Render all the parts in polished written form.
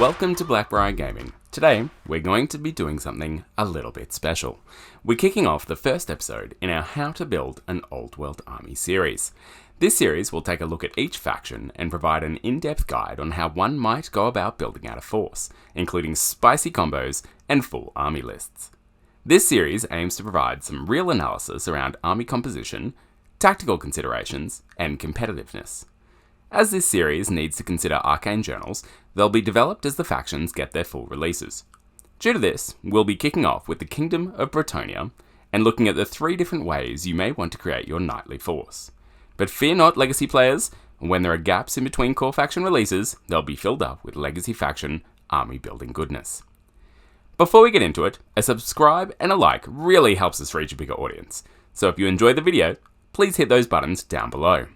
Welcome to Blackbriar Gaming. Today, we're going to be doing something a little bit special. We're kicking off the first episode in our How to Build an Old World Army series. This series will take a look at each faction and provide an in-depth guide on how one might go about building out a force, including spicy combos and full army lists. This series aims to provide some real analysis around army composition, tactical considerations, and competitiveness. As this series needs to consider Arcane Journals, they'll be developed as the factions get their full releases. Due to this, we'll be kicking off with the Kingdom of Bretonnia and looking at the 3 different ways you may want to create your knightly force. But fear not, Legacy players, when there are gaps in between core faction releases, they'll be filled up with Legacy faction army building goodness. Before we get into it, a subscribe and a like really helps us reach a bigger audience, so if you enjoyed the video, please hit those buttons down below.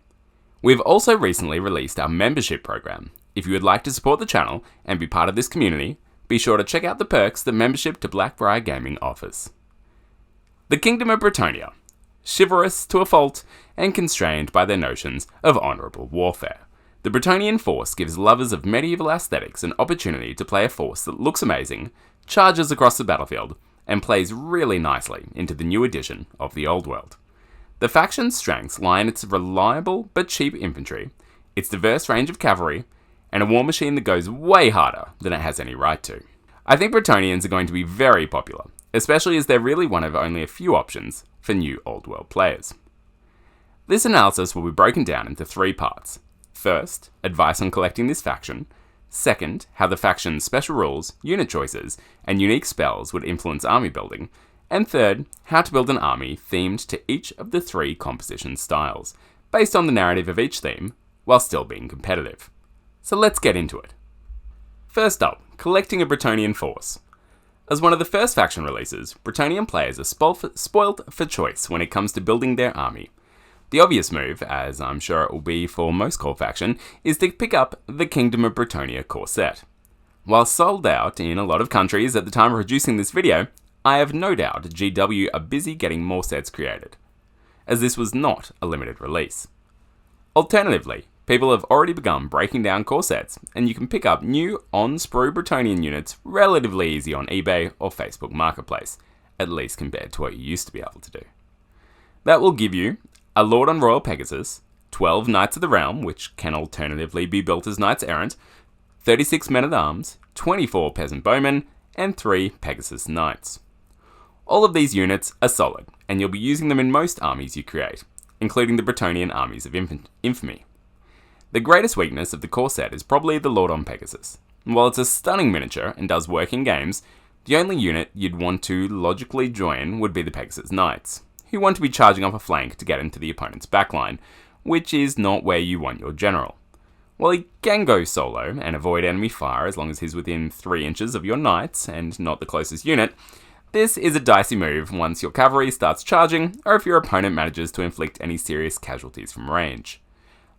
We've also recently released our membership program. If you would like to support the channel and be part of this community, be sure to check out the perks that membership to Blackbriar Gaming offers. The Kingdom of Bretonnia. Chivalrous to a fault and constrained by their notions of honourable warfare. The Bretonnian force gives lovers of medieval aesthetics an opportunity to play a force that looks amazing, charges across the battlefield, and plays really nicely into the new edition of the Old World. The faction's strengths lie in its reliable but cheap infantry, its diverse range of cavalry, and a war machine that goes way harder than it has any right to. I think Bretonnians are going to be very popular, especially as they're really one of only a few options for new Old World players. This analysis will be broken down into 3 parts. First, advice on collecting this faction. Second, how the faction's special rules, unit choices, and unique spells would influence army building. And third, how to build an army themed to each of the 3 composition styles, based on the narrative of each theme, while still being competitive. So let's get into it. First up, collecting a Bretonnian force. As one of the first faction releases, Bretonnian players are spoiled for choice when it comes to building their army. The obvious move, as I'm sure it will be for most core faction, is to pick up the Kingdom of Bretonnia core set. While sold out in a lot of countries at the time of producing this video, I have no doubt GW are busy getting more sets created, as this was not a limited release. Alternatively, people have already begun breaking down core sets, and you can pick up new on-sprue Bretonnian units relatively easy on eBay or Facebook Marketplace, at least compared to what you used to be able to do. That will give you a Lord on Royal Pegasus, 12 Knights of the Realm, which can alternatively be built as Knights Errant, 36 Men-at-Arms, 24 Peasant Bowmen, and 3 Pegasus Knights. All of these units are solid, and you'll be using them in most armies you create, including the Bretonnian armies of infamy. The greatest weakness of the core set is probably the Lord on Pegasus. While it's a stunning miniature and does work in games, the only unit you'd want to logically join would be the Pegasus Knights, who want to be charging off a flank to get into the opponent's backline, which is not where you want your general. While he can go solo and avoid enemy fire as long as he's within 3 inches of your knights and not the closest unit, this is a dicey move once your cavalry starts charging or if your opponent manages to inflict any serious casualties from range.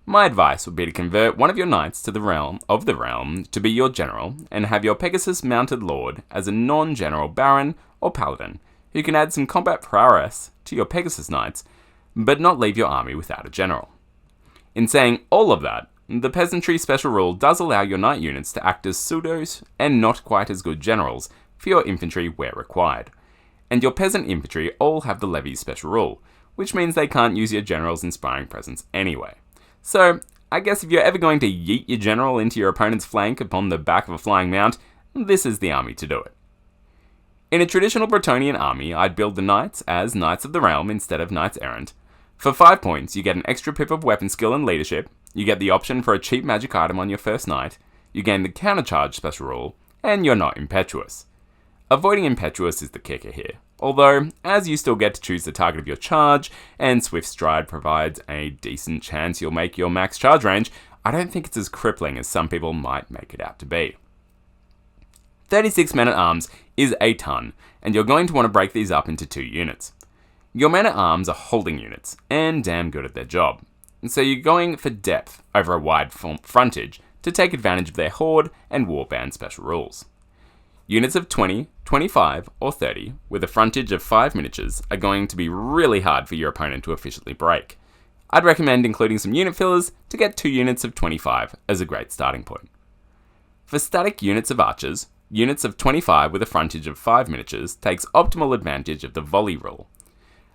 My advice would be to convert one of your knights to the realm to be your general and have your Pegasus mounted lord as a non-general baron or paladin who can add some combat prowess to your Pegasus knights but not leave your army without a general. In saying all of that, the peasantry special rule does allow your knight units to act as pseudos and not quite as good generals for your infantry where required. And your peasant infantry all have the levies special rule, which means they can't use your general's inspiring presence anyway. So, I guess if you're ever going to yeet your general into your opponent's flank upon the back of a flying mount, this is the army to do it. In a traditional Bretonnian army, I'd build the knights as Knights of the Realm instead of Knights Errant. For 5 points, you get an extra pip of weapon skill and leadership, you get the option for a cheap magic item on your first knight, you gain the countercharge special rule, and you're not impetuous. Avoiding impetuous is the kicker here, although, as you still get to choose the target of your charge, and Swift Stride provides a decent chance you'll make your max charge range, I don't think it's as crippling as some people might make it out to be. 36 Men-at-Arms is a ton, and you're going to want to break these up into 2 units. Your Men-at-Arms are holding units, and damn good at their job, so you're going for depth over a wide frontage to take advantage of their horde and warband special rules. Units of 20, 25, or 30, with a frontage of 5 miniatures, are going to be really hard for your opponent to efficiently break. I'd recommend including some unit fillers to get 2 units of 25 as a great starting point. For static units of archers, units of 25 with a frontage of 5 miniatures takes optimal advantage of the volley rule.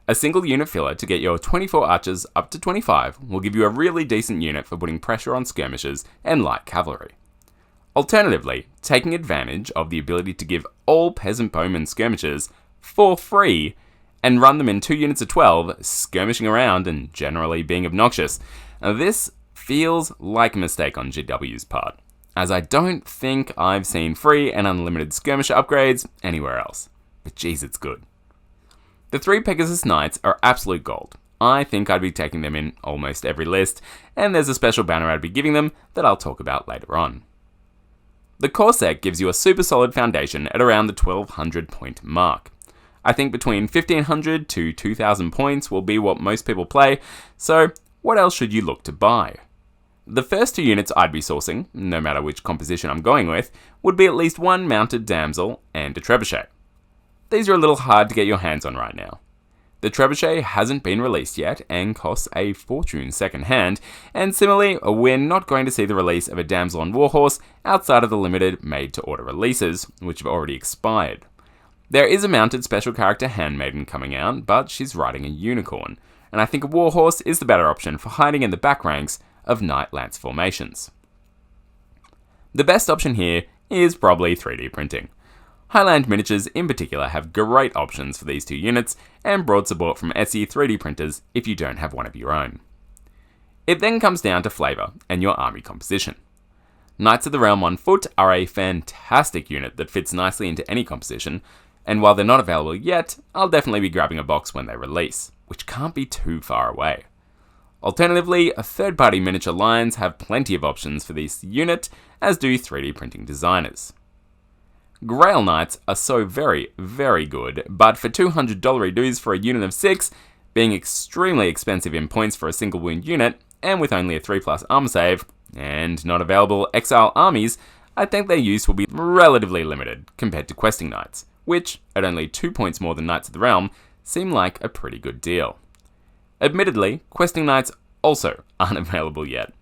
A single unit filler to get your 24 archers up to 25 will give you a really decent unit for putting pressure on skirmishers and light cavalry. Alternatively, taking advantage of the ability to give all peasant bowmen skirmishers for free and run them in 2 units of 12, skirmishing around and generally being obnoxious. Now, this feels like a mistake on GW's part, as I don't think I've seen free and unlimited skirmisher upgrades anywhere else. But geez, it's good. The 3 Pegasus Knights are absolute gold. I think I'd be taking them in almost every list, and there's a special banner I'd be giving them that I'll talk about later on. The core set gives you a super solid foundation at around the 1200 point mark. I think between 1500 to 2000 points will be what most people play, so what else should you look to buy? The first 2 units I'd be sourcing, no matter which composition I'm going with, would be at least 1 mounted damsel and a trebuchet. These are a little hard to get your hands on right now. The trebuchet hasn't been released yet and costs a fortune second hand, and similarly, we're not going to see the release of a damsel on warhorse outside of the limited made-to-order releases, which have already expired. There is a mounted special character handmaiden coming out, but she's riding a unicorn, and I think a warhorse is the better option for hiding in the back ranks of knight lance formations. The best option here is probably 3D printing. Highland Miniatures in particular have great options for these 2 units and broad support from Etsy 3D printers if you don't have one of your own. It then comes down to flavour and your army composition. Knights of the Realm on foot are a fantastic unit that fits nicely into any composition, and while they're not available yet, I'll definitely be grabbing a box when they release, which can't be too far away. Alternatively, third-party miniature lines have plenty of options for this unit, as do 3D printing designers. Grail Knights are so very, very good, but for $200 dues for a unit of 6, being extremely expensive in points for a single wound unit, and with only a 3+ armor save, and not available exile armies, I think their use will be relatively limited compared to Questing Knights, which, at only 2 points more than Knights of the Realm, seem like a pretty good deal. Admittedly, Questing Knights also aren't available yet.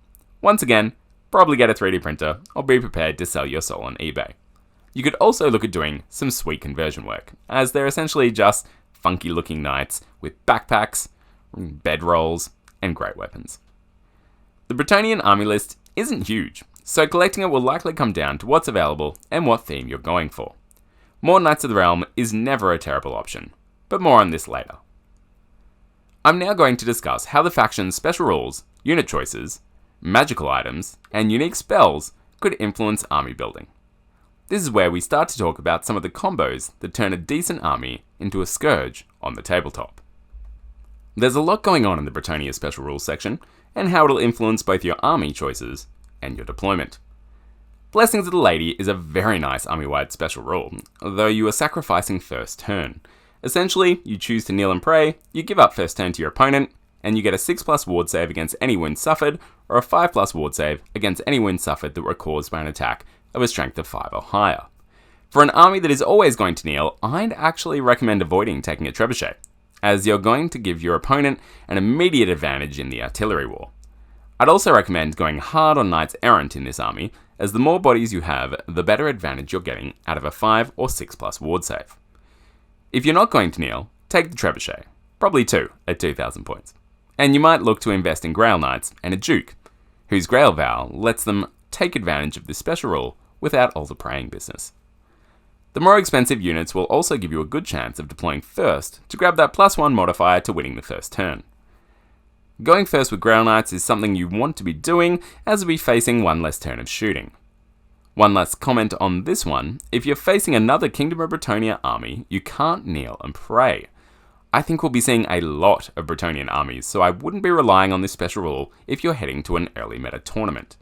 Once again, probably get a 3D printer, or be prepared to sell your soul on eBay. You could also look at doing some sweet conversion work, as they're essentially just funky looking knights with backpacks, bedrolls, and great weapons. The Bretonnian army list isn't huge, so collecting it will likely come down to what's available and what theme you're going for. More Knights of the Realm is never a terrible option, but more on this later. I'm now going to discuss how the faction's special rules, unit choices, magical items, and unique spells could influence army building. This is where we start to talk about some of the combos that turn a decent army into a scourge on the tabletop. There's a lot going on in the Bretonnia special rules section, and how it'll influence both your army choices and your deployment. Blessings of the Lady is a very nice army-wide special rule, though you are sacrificing first turn. Essentially, you choose to kneel and pray, you give up first turn to your opponent, and you get a 6+ ward save against any wound suffered, or a 5+ ward save against any wound suffered that were caused by an attack of a strength of 5 or higher. For an army that is always going to kneel, I'd actually recommend avoiding taking a trebuchet, as you're going to give your opponent an immediate advantage in the artillery war. I'd also recommend going hard on Knights Errant in this army, as the more bodies you have, the better advantage you're getting out of a 5 or 6+ ward save. If you're not going to kneel, take the trebuchet, probably 2 at 2,000 points. And you might look to invest in Grail Knights and a Duke, whose Grail Vow lets them take advantage of this special rule without all the praying business. The more expensive units will also give you a good chance of deploying first to grab that +1 modifier to winning the first turn. Going first with Grail Knights is something you want to be doing, as you'll be facing 1 less turn of shooting. One last comment on this one: if you're facing another Kingdom of Bretonnia army, you can't kneel and pray. I think we'll be seeing a lot of Bretonnian armies, so I wouldn't be relying on this special rule if you're heading to an early meta tournament.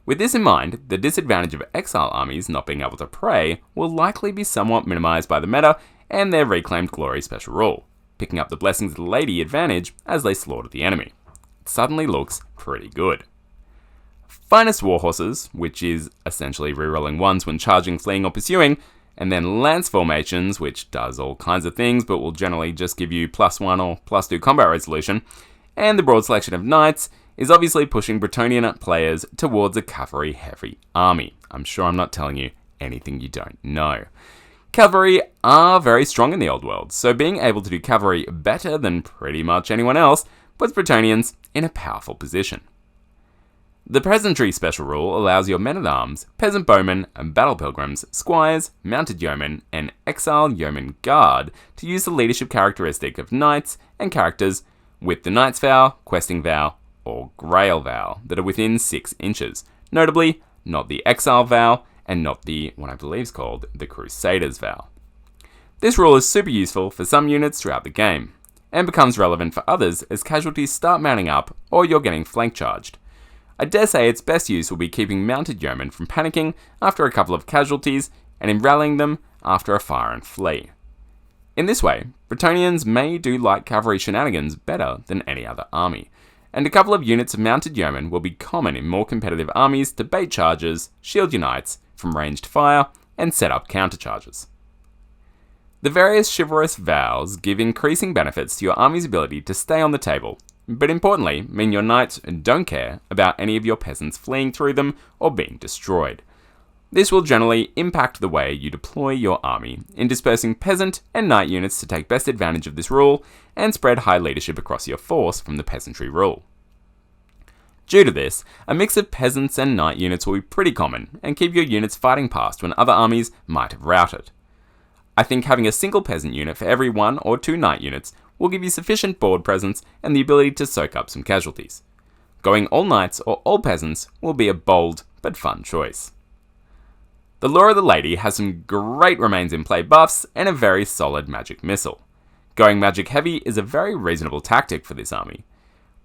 With this in mind, the disadvantage of exile armies not being able to pray will likely be somewhat minimized by the meta and their Reclaimed Glory special rule, picking up the Blessings of the Lady advantage as they slaughter the enemy. It suddenly looks pretty good. Finest Warhorses, which is essentially rerolling 1s when charging, fleeing, or pursuing, and then Lance Formations, which does all kinds of things but will generally just give you +1 or +2 combat resolution, and the broad selection of Knights is obviously pushing Bretonnian players towards a cavalry-heavy army, I'm sure I'm not telling you anything you don't know. Cavalry are very strong in the old world, so being able to do cavalry better than pretty much anyone else puts Bretonnians in a powerful position. The peasantry special rule allows your men-at-arms, peasant bowmen, and battle pilgrims, squires, mounted yeomen, and exile yeoman guard to use the leadership characteristic of knights and characters with the knight's vow, questing vow, or grail vow that are within 6 inches, notably not the exile vow and not the, what I believe is called, the Crusader's vow. This rule is super useful for some units throughout the game, and becomes relevant for others as casualties start mounting up or you're getting flank charged. I dare say its best use will be keeping mounted yeomen from panicking after a couple of casualties and in rallying them after a fire and flee. In this way, Bretonnians may do light cavalry shenanigans better than any other army, and a couple of units of mounted yeomen will be common in more competitive armies to bait charges, shield your knights from ranged fire, and set up countercharges. The various chivalrous vows give increasing benefits to your army's ability to stay on the table, but importantly mean your knights don't care about any of your peasants fleeing through them or being destroyed. This will generally impact the way you deploy your army in dispersing peasant and knight units to take best advantage of this rule and spread high leadership across your force from the peasantry rule. Due to this, a mix of peasants and knight units will be pretty common and keep your units fighting past when other armies might have routed. I think having a single peasant unit for every 1 or 2 knight units will give you sufficient board presence and the ability to soak up some casualties. Going all knights or all peasants will be a bold but fun choice. The Lure of the Lady has some great remains in play buffs and a very solid magic missile. Going magic heavy is a very reasonable tactic for this army.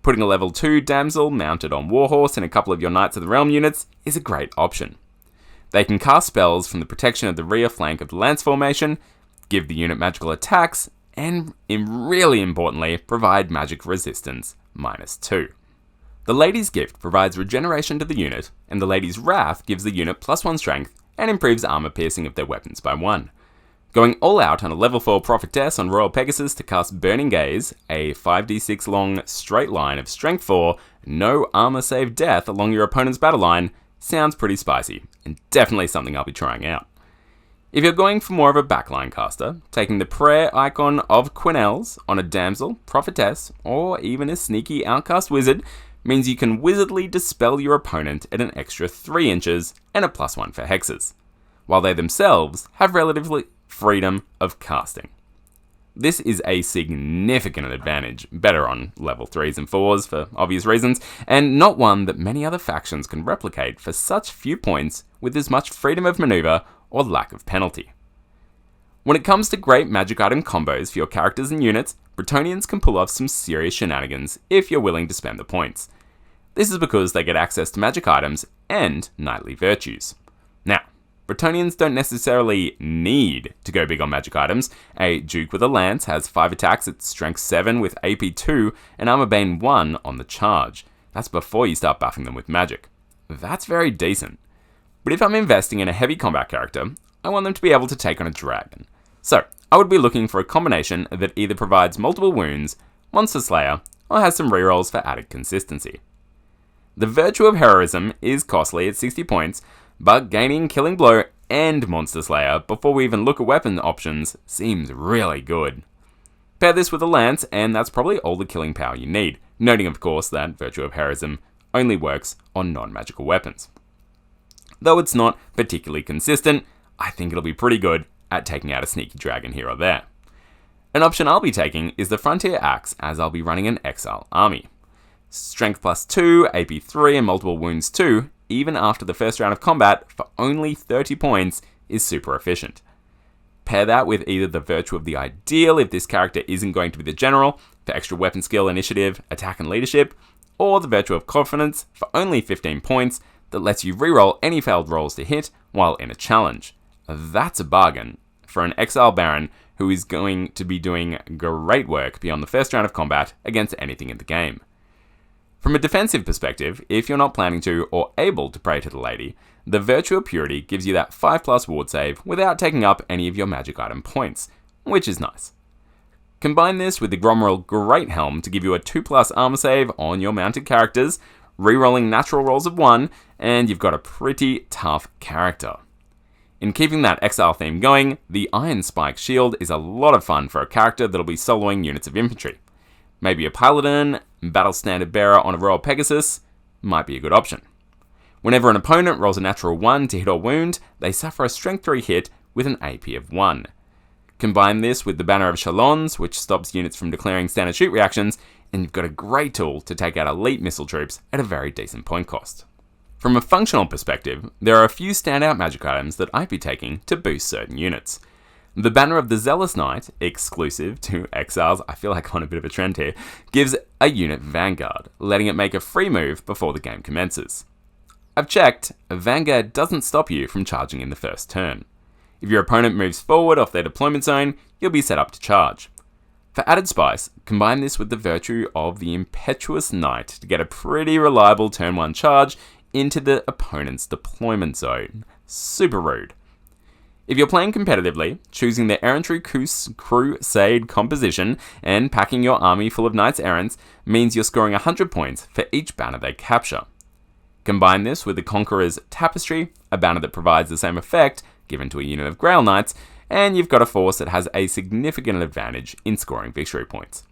Putting a level 2 damsel mounted on Warhorse in a couple of your Knights of the Realm units is a great option. They can cast spells from the protection of the rear flank of the lance formation, give the unit magical attacks, and, really importantly, provide magic resistance -2. The Lady's Gift provides regeneration to the unit, and the Lady's Wrath gives the unit +1 strength and improves armor piercing of their weapons by 1. Going all out on a level 4 Prophetess on Royal Pegasus to cast Burning Gaze, a 5d6 long straight line of strength 4, no armor save death along your opponent's battle line, sounds pretty spicy, and definitely something I'll be trying out. If you're going for more of a backline caster, taking the prayer icon of Quenelles on a damsel, prophetess, or even a sneaky outcast wizard means you can wizardly dispel your opponent at an extra 3 inches and a +1 for hexes, while they themselves have relatively freedom of casting. This is a significant advantage, better on level 3s and 4s for obvious reasons, and not one that many other factions can replicate for such few points with as much freedom of maneuver or lack of penalty. When it comes to great magic item combos for your characters and units, Bretonnians can pull off some serious shenanigans if you're willing to spend the points. This is because they get access to magic items and knightly virtues. Now, Bretonnians don't necessarily need to go big on magic items. A Duke with a Lance has 5 attacks at Strength 7 with AP 2 and Armor Bane 1 on the charge. That's before you start buffing them with magic. That's very decent. But if I'm investing in a heavy combat character, I want them to be able to take on a dragon. So, I would be looking for a combination that either provides multiple wounds, Monster Slayer, or has some rerolls for added consistency. The Virtue of Heroism is costly at 60 points, but gaining Killing Blow and Monster Slayer before we even look at weapon options seems really good. Pair this with a Lance, and that's probably all the killing power you need, noting of course that Virtue of Heroism only works on non-magical weapons. Though it's not particularly consistent, I think it'll be pretty good at taking out a sneaky dragon here or there. An option I'll be taking is the Frontier Axe, as I'll be running an Exile army. Strength +2, AP 3, and multiple wounds 2, even after the first round of combat, for only 30 points, is super efficient. Pair that with either the Virtue of the Ideal if this character isn't going to be the general, for extra weapon skill, initiative, attack and leadership, or the Virtue of Confidence for only 15 points that lets you reroll any failed rolls to hit while in a challenge. That's a bargain for an Exile Baron who is going to be doing great work beyond the first round of combat against anything in the game. From a defensive perspective, if you're not planning to or able to pray to the Lady, the Virtue of Purity gives you that 5+ ward save without taking up any of your magic item points, which is nice. Combine this with the Gromrel Great Helm to give you a 2+ armor save on your mounted characters, rerolling natural rolls of 1, and you've got a pretty tough character. In keeping that exile theme going, the Iron Spike Shield is a lot of fun for a character that'll be soloing units of infantry. Maybe a Paladin, Battle Standard Bearer on a Royal Pegasus might be a good option. Whenever an opponent rolls a natural 1 to hit or wound, they suffer a Strength 3 hit with an AP of 1. Combine this with the Banner of Chalons, which stops units from declaring standard shoot reactions, and you've got a great tool to take out elite missile troops at a very decent point cost. From a functional perspective, there are a few standout magic items that I'd be taking to boost certain units. The Banner of the Zealous Knight, exclusive to Exiles, I feel like I'm on a bit of a trend here, gives a unit Vanguard, letting it make a free move before the game commences. I've checked, Vanguard doesn't stop you from charging in the first turn. If your opponent moves forward off their deployment zone, you'll be set up to charge. For added spice, combine this with the virtue of the Impetuous Knight to get a pretty reliable turn 1 charge into the opponent's deployment zone. Super rude. If you're playing competitively, choosing the Errantry Crusade composition and packing your army full of Knights Errants means you're scoring 100 points for each banner they capture. Combine this with the Conqueror's Tapestry, a banner that provides the same effect given to a unit of Grail Knights, and you've got a force that has a significant advantage in scoring victory points.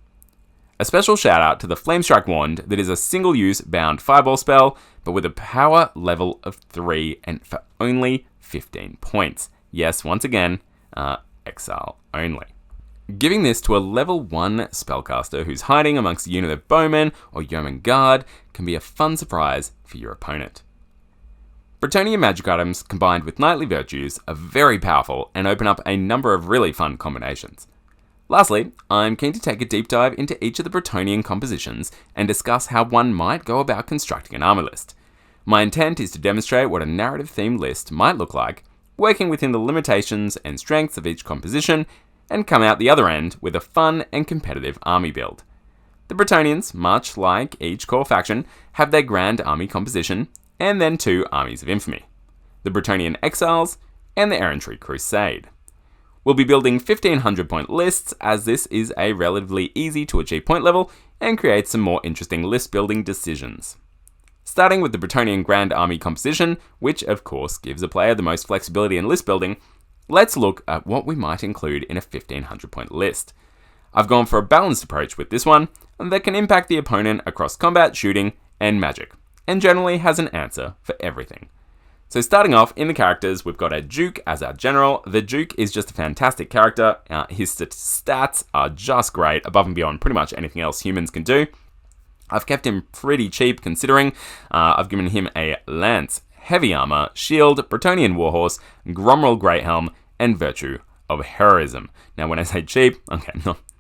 A special shout out to the Flamestrike Wand that is a single-use bound fireball spell, but with a power level of 3 and for only 15 points. Yes, once again, exile only. Giving this to a level 1 spellcaster who's hiding amongst a unit of bowmen or yeoman guard can be a fun surprise for your opponent. Bretonnia magic items combined with knightly virtues are very powerful and open up a number of really fun combinations. Lastly, I'm keen to take a deep dive into each of the Bretonnian compositions and discuss how one might go about constructing an army list. My intent is to demonstrate what a narrative-themed list might look like, working within the limitations and strengths of each composition, and come out the other end with a fun and competitive army build. The Bretonnians, much like each core faction, have their grand army composition, and then 2 armies of infamy, the Bretonnian Exiles and the Errantry Crusade. We'll be building 1500 point lists, as this is a relatively easy to achieve point level and creates some more interesting list building decisions. Starting with the Bretonnian Grand Army composition, which of course gives a player the most flexibility in list building, let's look at what we might include in a 1500 point list. I've gone for a balanced approach with this one that can impact the opponent across combat, shooting, and magic, and generally has an answer for everything. So starting off in the characters, we've got a Duke as our general. The Duke is just a fantastic character. His stats are just great, above and beyond pretty much anything else humans can do. I've kept him pretty cheap considering. I've given him a Lance, Heavy Armor, Shield, Bretonnian Warhorse, Gromrel Greathelm, and Virtue of Heroism. Now when I say cheap, okay,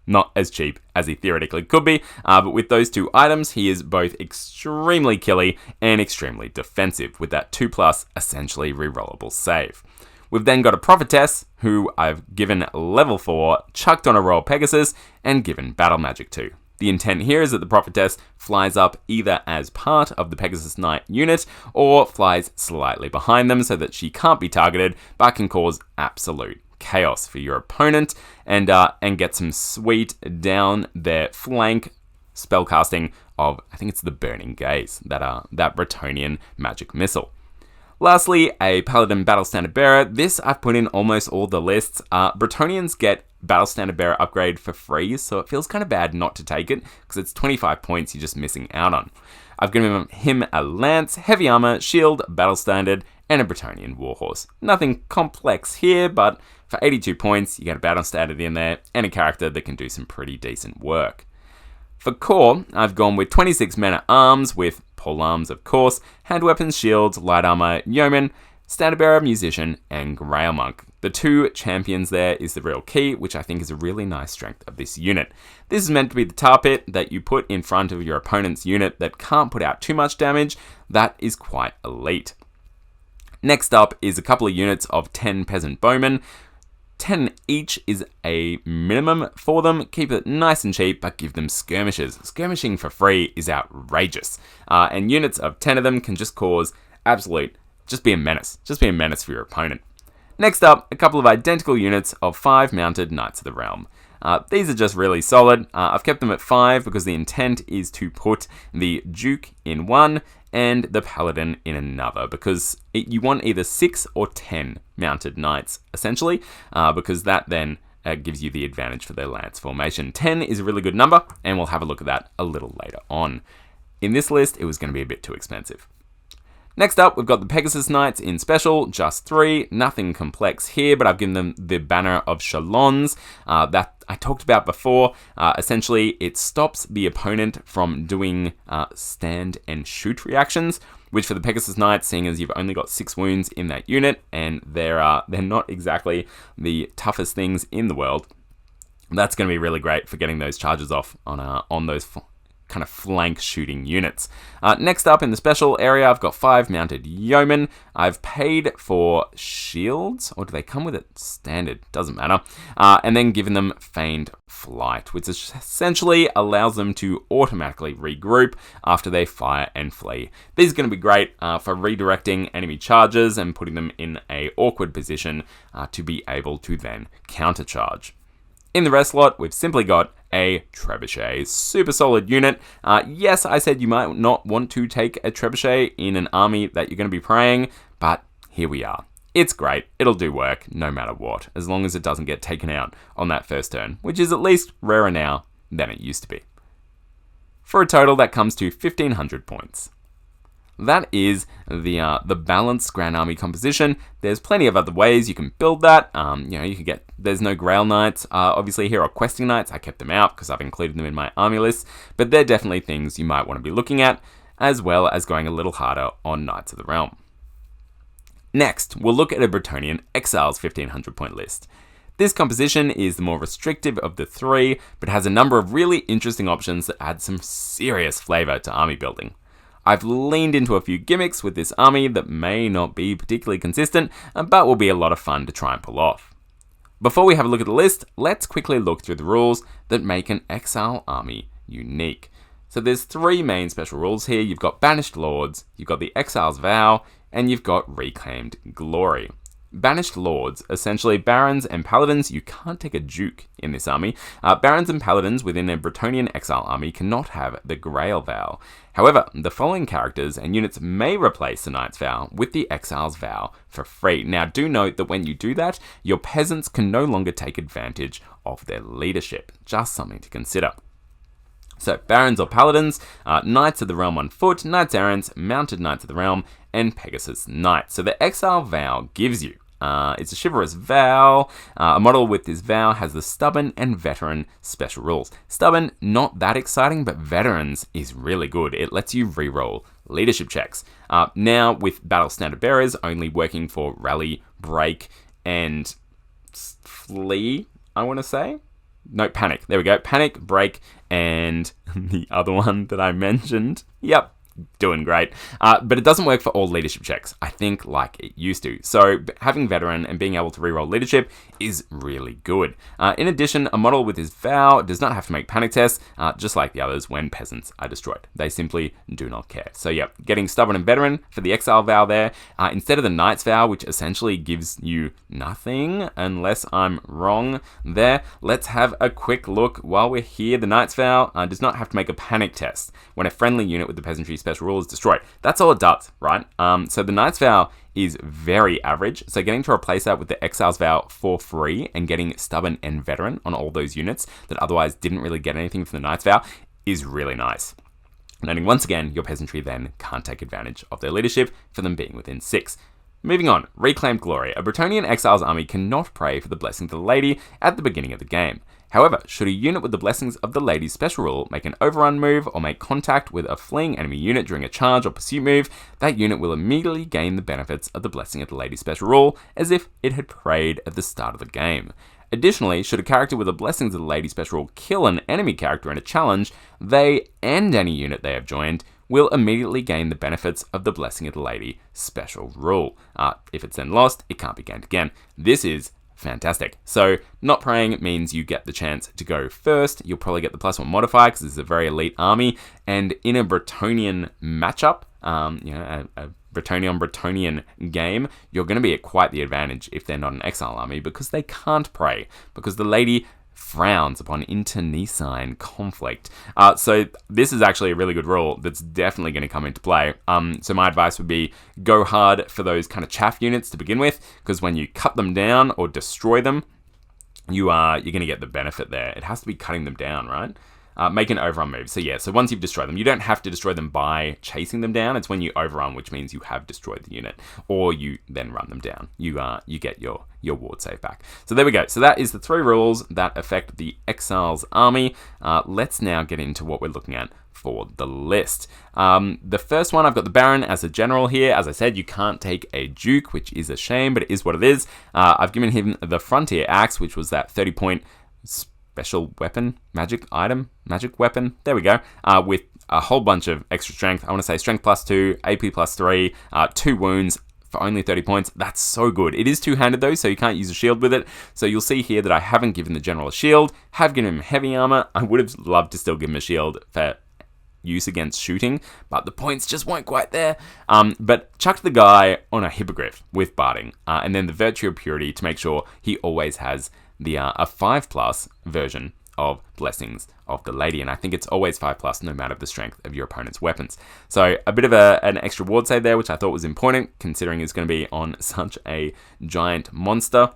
not as cheap as he theoretically could be, but with those 2 items, he is both extremely killy and extremely defensive, with that 2+ essentially rerollable save. We've then got a Prophetess, who I've given level 4, chucked on a Royal Pegasus, and given Battle Magic to. The intent here is that the Prophetess flies up either as part of the Pegasus Knight unit, or flies slightly behind them so that she can't be targeted, but can cause absolute chaos for your opponent, and get some sweet down their flank spellcasting of, I think it's the Burning Gaze, that Bretonnian magic missile. Lastly, a Paladin Battle Standard Bearer. This I've put in almost all the lists. Bretonnians get Battle Standard Bearer upgrade for free, so it feels kind of bad not to take it, because it's 25 points you're just missing out on. I've given him a Lance, Heavy Armor, Shield, Battle Standard, and a Bretonnian Warhorse. Nothing complex here, but for 82 points, you get a Battle Standard in there, and a character that can do some pretty decent work. For core, I've gone with 26 men at arms, with pole arms of course, hand weapons, shields, light armor, yeoman, standard bearer, musician, and Grail Monk. The 2 champions there is the real key, which I think is a really nice strength of this unit. This is meant to be the tar pit that you put in front of your opponent's unit that can't put out too much damage. That is quite elite. Next up is a couple of units of 10 peasant bowmen. 10 each is a minimum for them. Keep it nice and cheap, but give them skirmishes. Skirmishing for free is outrageous. And units of 10 of them can just cause just be a menace. Just be a menace for your opponent. Next up, a couple of identical units of 5 mounted Knights of the Realm. These are just really solid. I've kept them at 5 because the intent is to put the Duke in 1 and the paladin in another, because you want either 6 or 10 mounted knights, essentially, because that then gives you the advantage for their lance formation. 10 is a really good number, and we'll have a look at that a little later on. In this list, it was going to be a bit too expensive. Next up, we've got the Pegasus Knights in special, just 3, nothing complex here, but I've given them the Banner of Shalons that I talked about before. Essentially, it stops the opponent from doing stand and shoot reactions, which for the Pegasus Knights, seeing as you've only got 6 wounds in that unit, and they're not exactly the toughest things in the world, that's going to be really great for getting those charges off on those kind of flank shooting units. Next up in the special area, I've got 5 mounted yeomen. I've paid for shields, or do they come with it standard? Doesn't matter. And then given them feigned flight, which essentially allows them to automatically regroup after they fire and flee. These are going to be great for redirecting enemy charges and putting them in an awkward position to be able to then countercharge. In the rest slot, we've simply got a trebuchet. Super solid unit. Yes, I said you might not want to take a trebuchet in an army that you're going to be praying, but here we are. It's great. It'll do work no matter what, as long as it doesn't get taken out on that first turn, which is at least rarer now than it used to be. For a total that comes to 1,500 points. That is the balanced Grand Army composition. There's plenty of other ways you can build that. You can get, there's no Grail Knights. Obviously here are Questing Knights. I kept them out because I've included them in my army list, but they're definitely things you might want to be looking at, as well as going a little harder on Knights of the Realm. Next, we'll look at a Bretonnian Exiles 1,500 point list. This composition is the more restrictive of the 3, but has a number of really interesting options that add some serious flavor to army building. I've leaned into a few gimmicks with this army that may not be particularly consistent, but will be a lot of fun to try and pull off. Before we have a look at the list, let's quickly look through the rules that make an Exile army unique. So there's 3 main special rules here. You've got Banished Lords, you've got the Exile's Vow, and you've got Reclaimed Glory. Banished Lords, essentially Barons and Paladins. You can't take a Duke in this army. Barons and Paladins within a Bretonnian Exile army cannot have the Grail Vow. However, the following characters and units may replace the Knight's Vow with the Exile's Vow for free. Now, do note that when you do that, your peasants can no longer take advantage of their leadership. Just something to consider. So, Barons or Paladins, Knights of the Realm on foot, Knights Errants, Mounted Knights of the Realm, and Pegasus Knights. So the Exile Vow gives you, it's a chivalrous vow. A model with this vow has the Stubborn and Veteran special rules. Stubborn, not that exciting, but Veterans is really good. It lets you reroll leadership checks. Now, with Battle Standard Bearers only working for Rally, Break, and Flee, I want to say? No, Panic. There we go. Panic, Break, and the other one that I mentioned. Yep. Doing great. But it doesn't work for all leadership checks, I think, like it used to. So having Veteran and being able to reroll leadership is really good. In addition, a model with his vow does not have to make panic tests, just like the others when peasants are destroyed. They simply do not care. So yeah, getting Stubborn and Veteran for the Exile vow there, instead of the Knight's vow, which essentially gives you nothing, unless I'm wrong there. Let's have a quick look while we're here. The Knight's vow does not have to make a panic test when a friendly unit with the peasantry special rule is destroyed. That's all it does, right? So the Knight's Vow is very average. So getting to replace that with the Exile's Vow for free and getting Stubborn and Veteran on all those units that otherwise didn't really get anything from the Knight's Vow is really nice. Noting once again, your peasantry then can't take advantage of their leadership for them being within 6. Moving on, Reclaimed Glory. A Bretonnian Exiles army cannot pray for the Blessing of the Lady at the beginning of the game. However, should a unit with the Blessings of the Lady's special rule make an overrun move or make contact with a fleeing enemy unit during a charge or pursuit move, that unit will immediately gain the benefits of the Blessing of the Lady's special rule as if it had prayed at the start of the game. Additionally, should a character with the Blessings of the Lady's special rule kill an enemy character in a challenge, they and any unit they have joined will immediately gain the benefits of the Blessing of the Lady special rule. If it's then lost, it can't be gained again. This is fantastic. So not praying means you get the chance to go first. You'll probably get the +1 modifier because this is a very elite army. And in a Bretonnian matchup, a Bretonnian game, you're going to be at quite the advantage if they're not an Exile army because they can't pray. Because the Lady frowns upon internecine conflict. So this is actually a really good rule that's definitely going to come into play. So my advice would be go hard for those kind of chaff units to begin with, because when you cut them down or destroy them, you're going to get the benefit there. It has to be cutting them down, right? Make an overrun move. So yeah, so once you've destroyed them, you don't have to destroy them by chasing them down. It's when you overrun, which means you have destroyed the unit, or you then run them down. You get your ward save back. So there we go. So that is the 3 rules that affect the Exiles army. Let's now get into what we're looking at for the list. The first one, I've got the Baron as a general here. As I said, you can't take a Duke, which is a shame, but it is what it is. I've given him the Frontier Axe, which was that 30-point special weapon, magic weapon, there we go, with a whole bunch of extra strength. I want to say strength +2, AP +3, 2 wounds for only 30 points. That's so good. It is two-handed though, so you can't use a shield with it. So you'll see here that I haven't given the general a shield, have given him heavy armor. I would have loved to still give him a shield for use against shooting, but the points just weren't quite there. But chucked the guy on a hippogriff with barding, and then the Virtue of Purity to make sure he always has the a 5+ version of Blessings of the Lady, and I think it's always 5+ no matter the strength of your opponent's weapons. So a bit of an extra ward save there, which I thought was important, considering it's going to be on such a giant monster.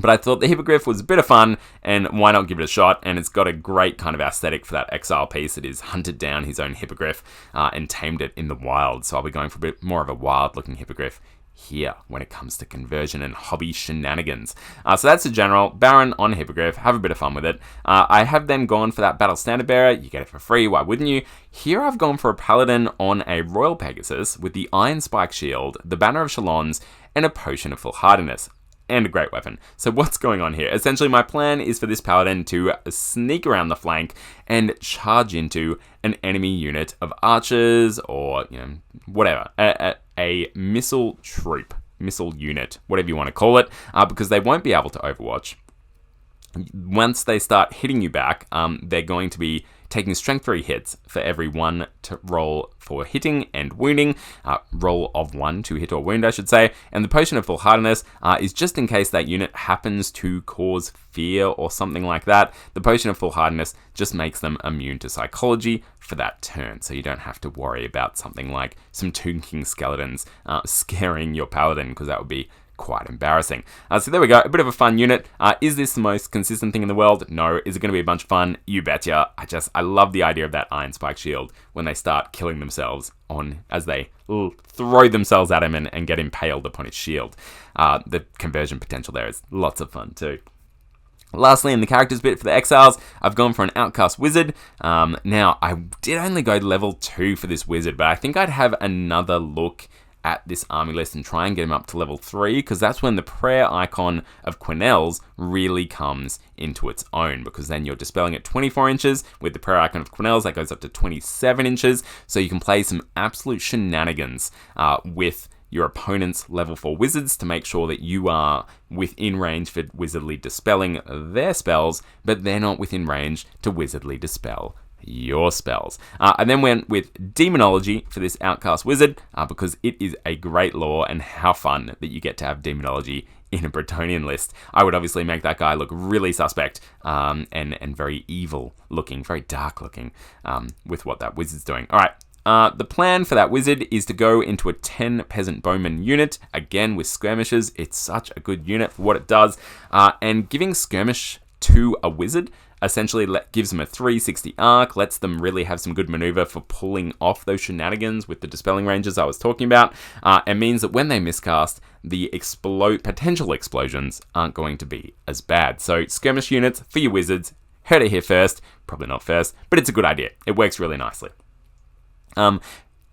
But I thought the Hippogriff was a bit of fun, and why not give it a shot? And it's got a great kind of aesthetic for that exile piece. It is hunted down his own Hippogriff and tamed it in the wild. So I'll be going for a bit more of a wild-looking Hippogriff here when it comes to conversion and hobby shenanigans. So that's the general. Baron on Hippogriff. Have a bit of fun with it. I have then gone for that Battle Standard Bearer. You get it for free. Why wouldn't you? Here I've gone for a Paladin on a Royal Pegasus with the Iron Spike Shield, the Banner of Shalons, and a Potion of Foolhardiness. And a great weapon. So what's going on here? Essentially, my plan is for this Paladin to sneak around the flank and charge into an enemy unit of archers or, whatever. A missile troop, missile unit, whatever you want to call it, because they won't be able to Overwatch. Once they start hitting you back, they're going to be taking strength 3 hits for every 1 to roll for hitting and wounding. Roll of 1 to hit or wound, I should say. And the Potion of Foolhardiness is just in case that unit happens to cause fear or something like that. The Potion of Foolhardiness just makes them immune to psychology for that turn, so you don't have to worry about something like some Toon-King skeletons scaring your Paladin, because that would be quite embarrassing. So there we go, a bit of a fun unit. Is this the most consistent thing in the world? No. Is it going to be a bunch of fun? You betcha. I love the idea of that Iron Spike Shield when they start killing themselves as they throw themselves at him and get impaled upon his shield. The conversion potential there is lots of fun too. Lastly, in the characters bit for the Exiles, I've gone for an Outcast Wizard. Now, I did only go level 2 for this Wizard, but I think I'd have another look at this army list and try and get him up to level 3, because that's when the prayer icon of Quenelles really comes into its own, because then you're dispelling at 24 inches. With the prayer icon of Quenelles, that goes up to 27 inches, so you can play some absolute shenanigans with your opponent's level 4 wizards to make sure that you are within range for wizardly dispelling their spells, but they're not within range to wizardly dispel your spells. I then went with Demonology for this Outcast Wizard because it is a great lore, and how fun that you get to have Demonology in a Bretonnian list. I would obviously make that guy look really suspect and very evil looking, very dark looking with what that wizard's doing. Alright, the plan for that wizard is to go into a 10 Peasant Bowman unit, again with skirmishes. It's such a good unit for what it does, and giving skirmish to a wizard essentially gives them a 360 arc, lets them really have some good maneuver for pulling off those shenanigans with the dispelling ranges I was talking about, and means that when they miscast, the potential explosions aren't going to be as bad. So skirmish units for your wizards, heard it here first, probably not first, but it's a good idea. It works really nicely.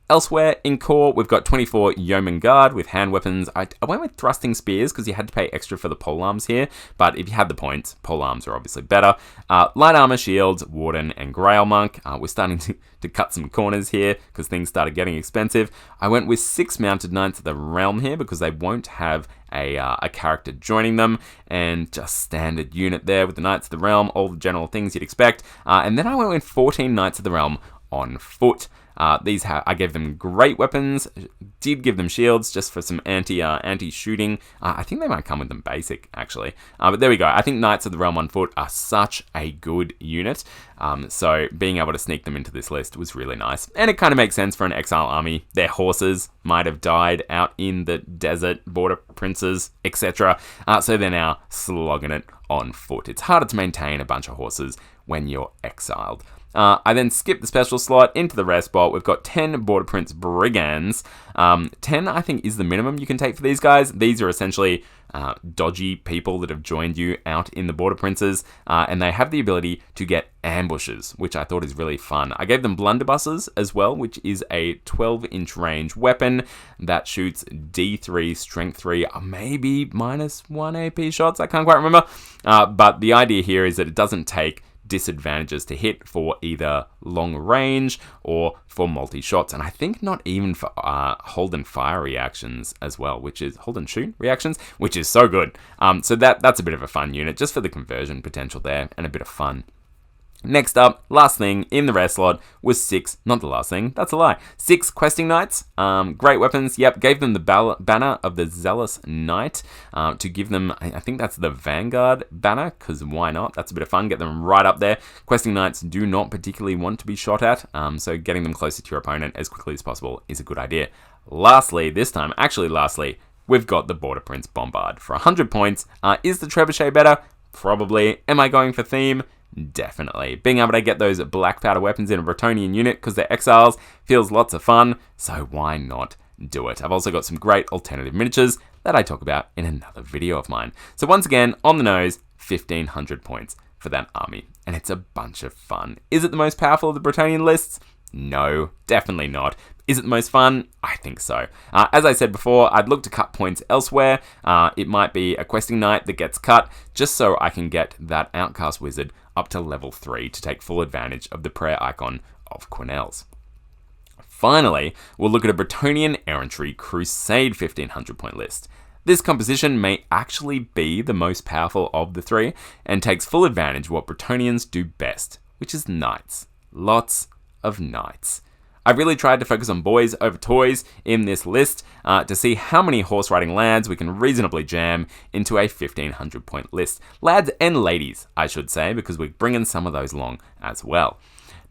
Elsewhere in core, we've got 24 Yeoman Guard with hand weapons. I went with thrusting spears because you had to pay extra for the polearms here, but if you had the points, polearms are obviously better. Light armor, shields, warden, and Grail Monk. We're starting to cut some corners here because things started getting expensive. I went with 6 Mounted Knights of the Realm here because they won't have a character joining them, and just standard unit there with the Knights of the Realm, all the general things you'd expect. And then I went with 14 Knights of the Realm on foot. I gave them great weapons, did give them shields just for some anti-shooting. I think they might come with them basic, actually. But there we go. I think Knights of the Realm on foot are such a good unit. So being able to sneak them into this list was really nice. And it kind of makes sense for an exile army. Their horses might have died out in the desert, border princes, etc. So they're now slogging it on foot. It's harder to maintain a bunch of horses when you're exiled. I then skip the special slot into the rare spot. We've got 10 Border Prince Brigands. 10, I think, is the minimum you can take for these guys. These are essentially dodgy people that have joined you out in the Border Princes, and they have the ability to get ambushes, which I thought is really fun. I gave them blunderbusses as well, which is a 12-inch range weapon that shoots D3, strength 3, maybe -1 AP shots. I can't quite remember. But the idea here is that it doesn't take disadvantages to hit for either long range or for multi-shots, and I think not even for hold and fire reactions as well, which is hold and shoot reactions, which is so good. So that's a bit of a fun unit just for the conversion potential there and a bit of fun. Next up, last thing in the rare slot was 6, not the last thing, that's a lie, 6 Questing Knights. Great weapons, yep, gave them the banner of the Zealous Knight to give them, I think that's the Vanguard banner, because why not? That's a bit of fun, get them right up there. Questing Knights do not particularly want to be shot at, so getting them closer to your opponent as quickly as possible is a good idea. Lastly, we've got the Border Prince Bombard for 100 points. Is the Trebuchet better? Probably. Am I going for theme? Definitely. Being able to get those black powder weapons in a Bretonnian unit because they're exiles feels lots of fun, so why not do it? I've also got some great alternative miniatures that I talk about in another video of mine. So once again, on the nose, 1,500 points for that army, and it's a bunch of fun. Is it the most powerful of the Bretonnian lists? No, definitely not. Is it the most fun? I think so. As I said before, I'd look to cut points elsewhere. It might be a Questing Knight that gets cut, just so I can get that Outcast Wizard up to level 3 to take full advantage of the prayer icon of Quenelles. Finally, we'll look at a Bretonnian Errantry Crusade 1,500 point list. This composition may actually be the most powerful of the three, and takes full advantage of what Bretonnians do best, which is knights. Lots of knights. I really tried to focus on boys over toys in this list to see how many horse riding lads we can reasonably jam into a 1,500 point list. Lads and ladies, I should say, because we're bringing some of those along as well.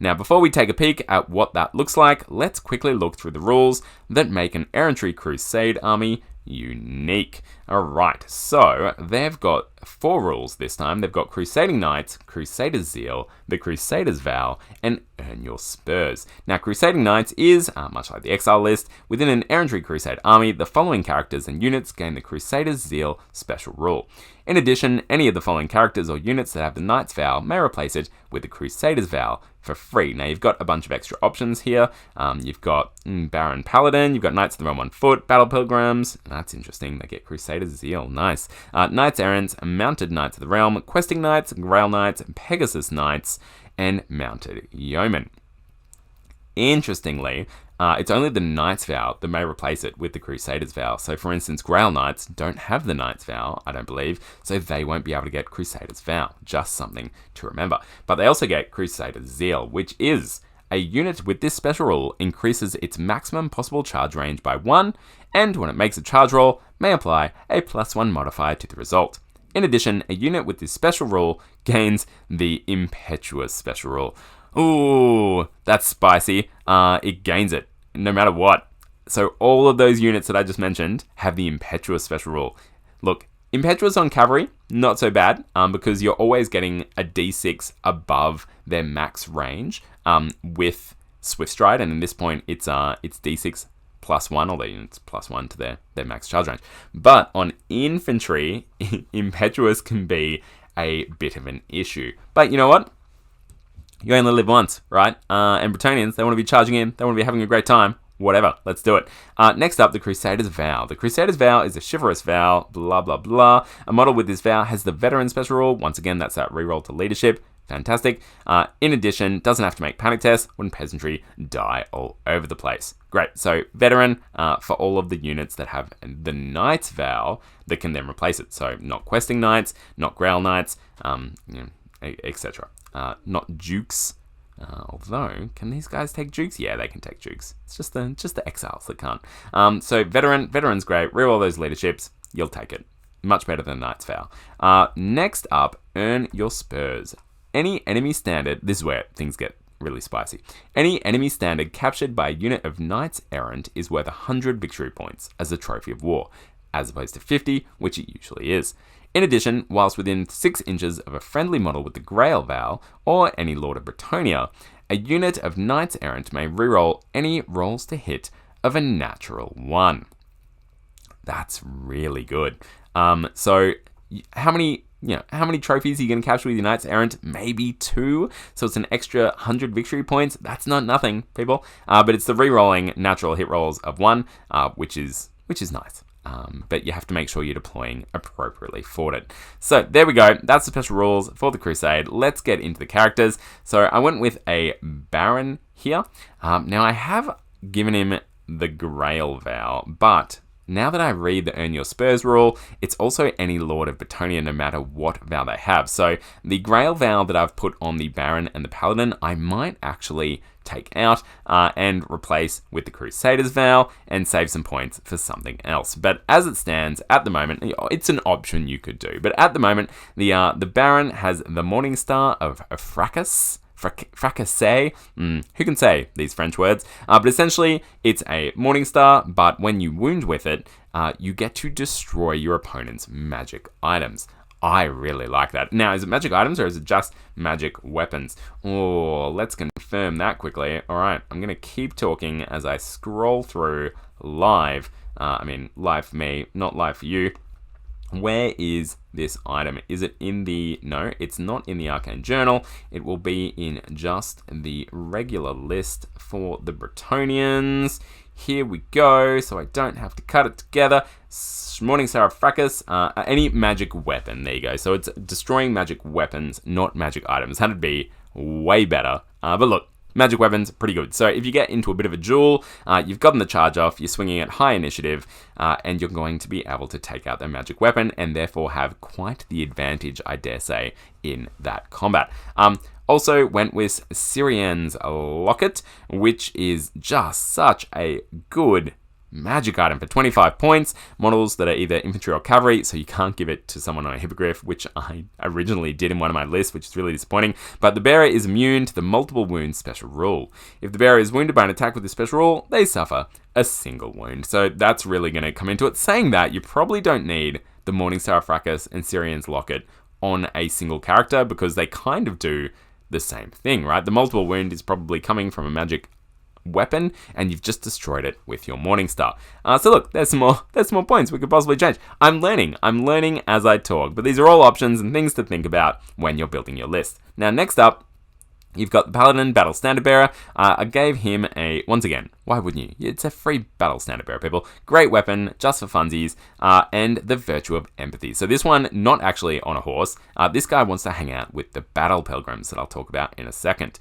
Now, before we take a peek at what that looks like, let's quickly look through the rules that make an Errantry Crusade army unique. Alright, so they've got 4 rules this time. They've got Crusading Knights, Crusader's Zeal, the Crusader's Vow, and Earn Your Spurs. Now, Crusading Knights is, much like the Exile list, within an Errantry Crusade army, the following characters and units gain the Crusader's Zeal special rule. In addition, any of the following characters or units that have the Knight's Vow may replace it with the Crusader's Vow for free. Now, you've got a bunch of extra options here. You've got Baron Paladin, you've got Knights of the Realm on foot, Battle Pilgrims, that's interesting, they get Crusader's Zeal, nice. Knights Errants, Mounted Knights of the Realm, Questing Knights, Grail Knights, Pegasus Knights, and Mounted Yeomen. Interestingly, it's only the Knight's Vow that may replace it with the Crusader's Vow. So, for instance, Grail Knights don't have the Knight's Vow, I don't believe, so they won't be able to get Crusader's Vow. Just something to remember. But they also get Crusader's Zeal, which is a unit with this special rule increases its maximum possible charge range by 1, and when it makes a charge roll, may apply a +1 modifier to the result. In addition, a unit with this special rule gains the Impetuous special rule. Ooh, that's spicy. It gains it, no matter what. So all of those units that I just mentioned have the Impetuous special rule. Look, Impetuous on Cavalry, not so bad, because you're always getting a D6 above their max range with Swift Stride, and in this point, it's D6 +1, although it's +1 to their max charge range. But on Infantry, Impetuous can be a bit of an issue. But you know what? You only live once, right? And Bretonnians, they want to be charging in, they want to be having a great time. Whatever, let's do it. Next up, the Crusader's Vow. The Crusader's Vow is a chivalrous vow, blah, blah, blah. A model with this vow has the Veteran special rule. Once again, that's that reroll to leadership. Fantastic. In addition, doesn't have to make panic tests when peasantry die all over the place. Great. So, Veteran for all of the units that have the Knight's Vow that can then replace it. So, not Questing Knights, not Grail Knights, etc. Not Dukes. Although, can these guys take dukes? Yeah, they can take dukes. It's just the exiles that can't. So veteran's great. Reroll those leaderships. You'll take it. Much better than Knight's Vow. Next up, earn your spurs. Any enemy standard. This is where things get really spicy. Any enemy standard captured by a unit of Knights Errant is worth 100 victory points as a trophy of war, as opposed to 50, which it usually is. In addition, whilst within 6 inches of a friendly model with the Grail Vow, or any Lord of Bretonnia, a unit of Knights Errant may reroll any rolls to hit of a natural 1. That's really good. So how many trophies are you going to capture with your Knights Errant? Maybe 2. So it's an extra 100 victory points. That's not nothing, people. But it's the re-rolling natural hit rolls of 1, which is nice. But you have to make sure you're deploying appropriately for it. So there we go. That's the special rules for the Crusade. Let's get into the characters. So I went with a Baron here. Now I have given him the Grail Vow, but now that I read the Earn Your Spurs rule, it's also any Lord of Bretonnia no matter what vow they have. So the Grail Vow that I've put on the Baron and the Paladin, I might actually take out and replace with the Crusader's Vow and save some points for something else. But as it stands at the moment, it's an option you could do. But at the moment, the Baron has the Morning Star of Fracas. Fracasse, who can say these French words? But essentially, it's a Morning Star, but when you wound with it, you get to destroy your opponent's magic items. I really like that. Now, is it magic items or is it just magic weapons? Oh, let's confirm that quickly. All right, I'm going to keep talking as I scroll through live. Live for me, not live for you. Where is this item? Is it in the... No, it's not in the Arcane Journal. It will be in just the regular list for the Bretonnians. Here we go, so I don't have to cut it together. Morning Star of Fracas, any magic weapon. There you go. So it's destroying magic weapons, not magic items. That'd be way better. But look, magic weapons, pretty good. So if you get into a bit of a duel, you've gotten the charge off, you're swinging at high initiative, and you're going to be able to take out their magic weapon and therefore have quite the advantage, I dare say, in that combat. Also went with Syrian's Locket, which is just such a good magic item for 25 points. Models that are either infantry or cavalry, so you can't give it to someone on a hippogriff, which I originally did in one of my lists, which is really disappointing. But the bearer is immune to the multiple wounds special rule. If the bearer is wounded by an attack with this special rule, they suffer a single wound. So that's really going to come into it. Saying that, you probably don't need the Morning Star of Fracas and Syrian's Locket on a single character because they kind of do the same thing, right? The multiple wound is probably coming from a magic weapon, and you've just destroyed it with your Morning Star. So look, there's some more points we could possibly change. I'm learning as I talk, but these are all options and things to think about when you're building your list. Now, next up, you've got the Paladin Battle Standard Bearer. I gave him once again, why wouldn't you? It's a free Battle Standard Bearer, people. Great weapon, just for funsies, and the Virtue of Empathy. So this one, not actually on a horse. This guy wants to hang out with the Battle Pilgrims that I'll talk about in a second.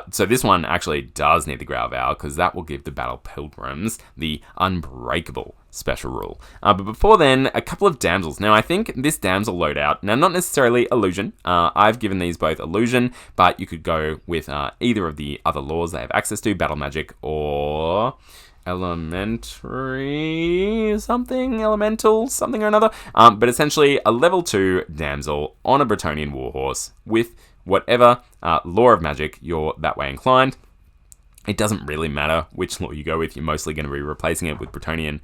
So this one actually does need the Grail Vow, because that will give the Battle Pilgrims the Unbreakable special rule. But before then, a couple of damsels. Now, I think this damsel loadout, now not necessarily illusion. I've given these both illusion, but you could go with either of the other laws they have access to, battle magic or elementary elemental something or another. But essentially a level 2 damsel on a Bretonnian warhorse with whatever law of magic you're that way inclined. It doesn't really matter which law you go with. You're mostly going to be replacing it with Bretonnian,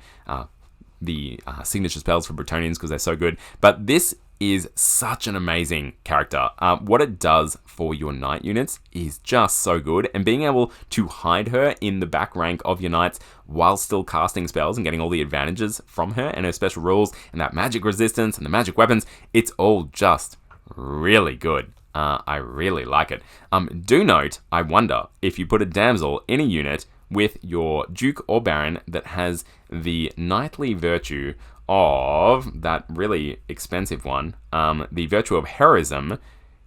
the signature spells for Bretonnians because they're so good. But this is such an amazing character. What it does for your knight units is just so good. And being able to hide her in the back rank of your knights while still casting spells and getting all the advantages from her and her special rules and that magic resistance and the magic weapons, it's all just really good. I really like it. Do note, I wonder if you put a damsel in a unit with your Duke or Baron that has the knightly virtue of that really expensive one, the virtue of heroism.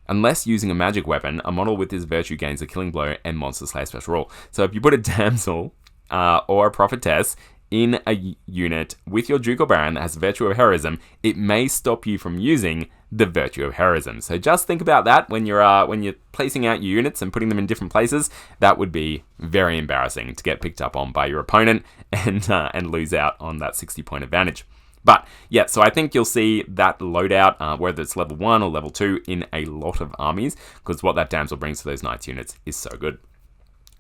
Unless using a magic weapon, a model with this virtue gains a killing blow and monster slayer special rule. So if you put a damsel or a prophetess in a unit with your Duke or Baron that has the Virtue of Heroism, it may stop you from using the Virtue of Heroism. So just think about that when you're placing out your units and putting them in different places. That would be very embarrassing to get picked up on by your opponent and lose out on that 60-point advantage. But yeah, so I think you'll see that loadout, whether it's level 1 or level 2, in a lot of armies, because what that damsel brings to those knights units is so good.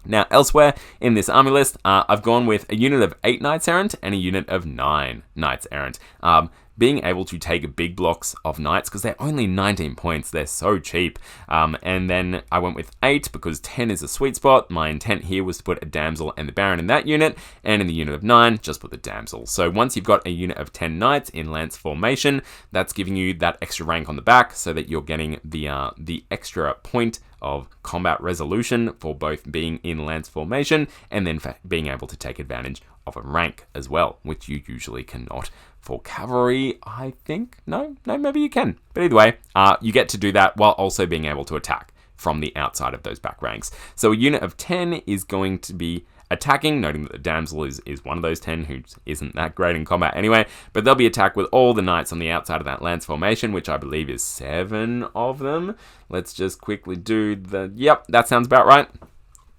Now, elsewhere in this army list, I've gone with a unit of 8 Knights Errant and a unit of 9 Knights Errant. Being able to take big blocks of knights, because they're only 19 points, they're so cheap. And then I went with 8 because 10 is a sweet spot. My intent here was to put a damsel and the baron in that unit, and in the unit of 9, just put the damsel. So once you've got a unit of 10 knights in lance formation, that's giving you that extra rank on the back, so that you're getting the extra point of combat resolution for both being in lance formation and then being able to take advantage of a rank as well, which you usually cannot for cavalry, I think. No, maybe you can. But either way, you get to do that while also being able to attack from the outside of those back ranks. So a unit of 10 is going to be attacking, noting that the damsel is one of those 10 who isn't that great in combat anyway, but they'll be attacked with all the knights on the outside of that lance formation, which I believe is 7 of them. Let's just quickly do yep, that sounds about right.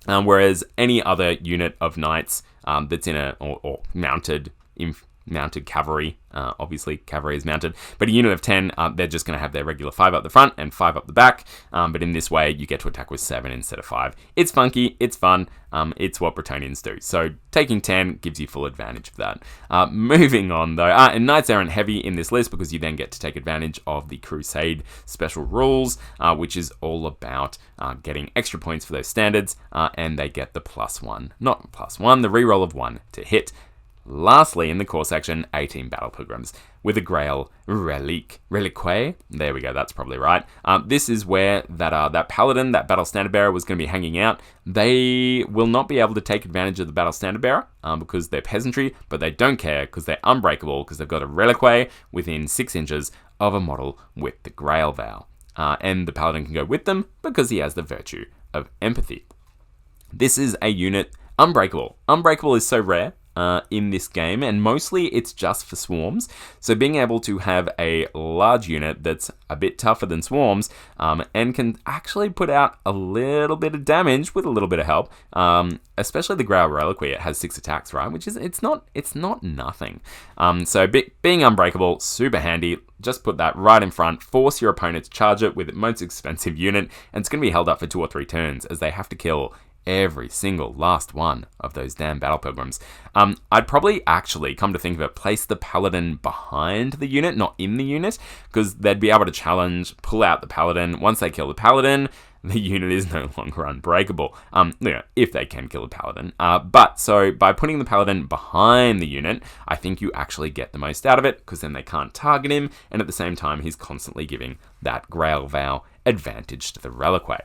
Whereas any other unit of knights that's in or mounted cavalry, obviously cavalry is mounted, but a unit of 10, they're just going to have their regular 5 up the front and 5 up the back, but in this way you get to attack with 7 instead of 5. It's funky, it's fun, it's what Bretonians do, so taking 10 gives you full advantage of that. Moving on though, and Knights Errant heavy in this list because you then get to take advantage of the Crusade special rules, which is all about getting extra points for those standards, and they get the the reroll of 1 to hit. Lastly, in the core section, 18 battle pilgrims with a Grail relique. There we go, that's probably right. This is where that paladin, that battle standard bearer, was going to be hanging out. They will not be able to take advantage of the battle standard bearer because they're peasantry, but they don't care because they're unbreakable because they've got a relique within 6 inches of a model with the Grail vow. And the paladin can go with them because he has the virtue of empathy. This is a unit unbreakable. Unbreakable is so rare in this game, and mostly it's just for swarms. So being able to have a large unit that's a bit tougher than swarms and can actually put out a little bit of damage with a little bit of help, especially the Grail Reliquary, it has 6 attacks, right? Which is it's not nothing. So being unbreakable, super handy. Just put that right in front, force your opponent to charge it with the most expensive unit, and it's going to be held up for 2 or 3 turns as they have to kill every single last one of those damn battle pilgrims. I'd probably actually, come to think of it, place the paladin behind the unit, not in the unit, because they'd be able to pull out the paladin. Once they kill the paladin, the unit is no longer unbreakable, if they can kill a paladin. But so by putting the paladin behind the unit, I think you actually get the most out of it, because then they can't target him, and at the same time he's constantly giving that Grail vow advantage to the reliquary.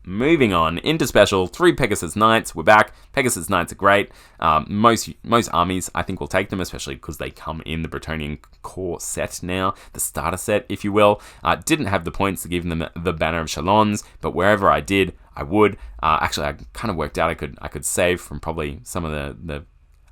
Moving on into special, 3 Pegasus Knights. We're back. Pegasus Knights are great. Most armies, I think, will take them, especially because they come in the Bretonian core set now, the starter set, if you will. Didn't have the points to give them the Banner of Chalons, but wherever I did, I would. Actually, I kind of worked out I could save from probably some of the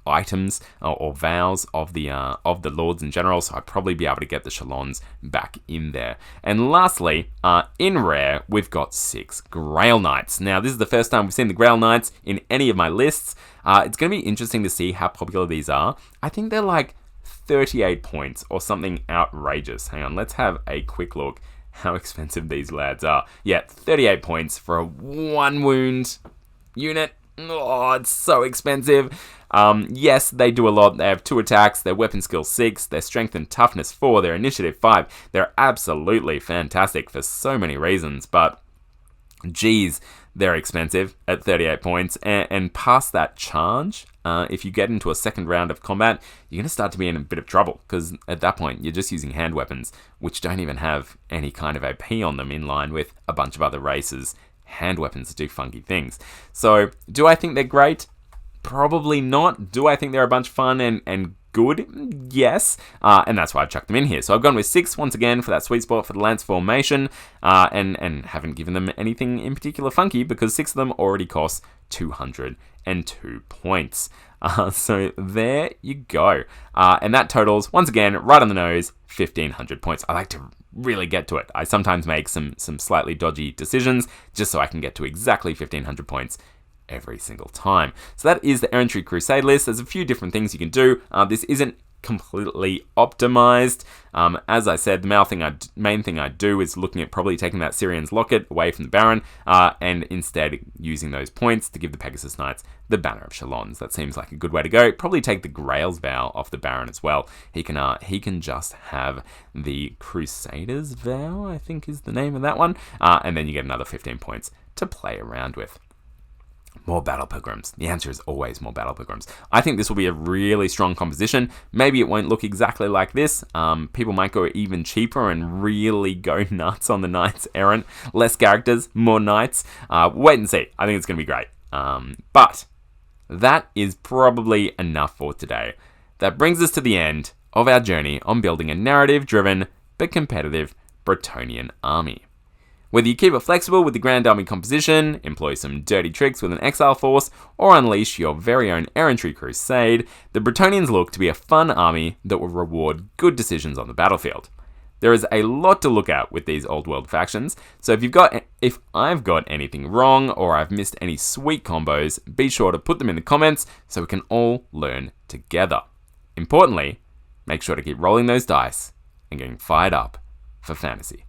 items or vows of the lords in general, so I'd probably be able to get the Chalons back in there. And lastly, in rare, we've got 6 Grail Knights. Now, this is the first time we've seen the Grail Knights in any of my lists. It's going to be interesting to see how popular these are. I think they're like 38 points or something outrageous. Hang on, let's have a quick look how expensive these lads are. Yeah, 38 points for a 1 wound unit. Oh, it's so expensive. Yes, they do a lot. They have 2 attacks, their weapon skill 6, their strength and toughness 4, their initiative 5. They're absolutely fantastic for so many reasons, but geez, they're expensive at 38 points. And past that charge, if you get into a second round of combat, you're going to start to be in a bit of trouble, because at that point, you're just using hand weapons, which don't even have any kind of AP on them, in line with a bunch of other races. Hand weapons do funky things. So, do I think they're great? Probably not. Do I think they're a bunch of fun and good? Yes. And that's why I've chucked them in here. So I've gone with 6 once again for that sweet spot for the lance formation, and haven't given them anything in particular funky, because 6 of them already cost 202 points. So there you go. And that totals, once again, right on the nose, 1,500 points. I like to really get to it. I sometimes make some slightly dodgy decisions just so I can get to exactly 1,500 points every single time. So that is the Errantry Crusade list. There's a few different things you can do. This isn't completely optimized. As I said, the main thing I do is looking at probably taking that Syrian's Locket away from the Baron, and instead using those points to give the Pegasus Knights the Banner of Shalons. That seems like a good way to go. Probably take the Grail's Vow off the Baron as well. He can just have the Crusader's Vow, I think is the name of that one, and then you get another 15 points to play around with. More Battle Pilgrims. The answer is always more Battle Pilgrims. I think this will be a really strong composition. Maybe it won't look exactly like this. People might go even cheaper and really go nuts on the Knights Errant. Less characters, more Knights. Wait and see. I think it's going to be great. But that is probably enough for today. That brings us to the end of our journey on building a narrative-driven but competitive Bretonnian army. Whether you keep it flexible with the Grand Army composition, employ some dirty tricks with an exile force, or unleash your very own Errantry Crusade, the Bretonnians look to be a fun army that will reward good decisions on the battlefield. There is a lot to look at with these old world factions, so if I've got anything wrong or I've missed any sweet combos, be sure to put them in the comments so we can all learn together. Importantly, make sure to keep rolling those dice and getting fired up for fantasy.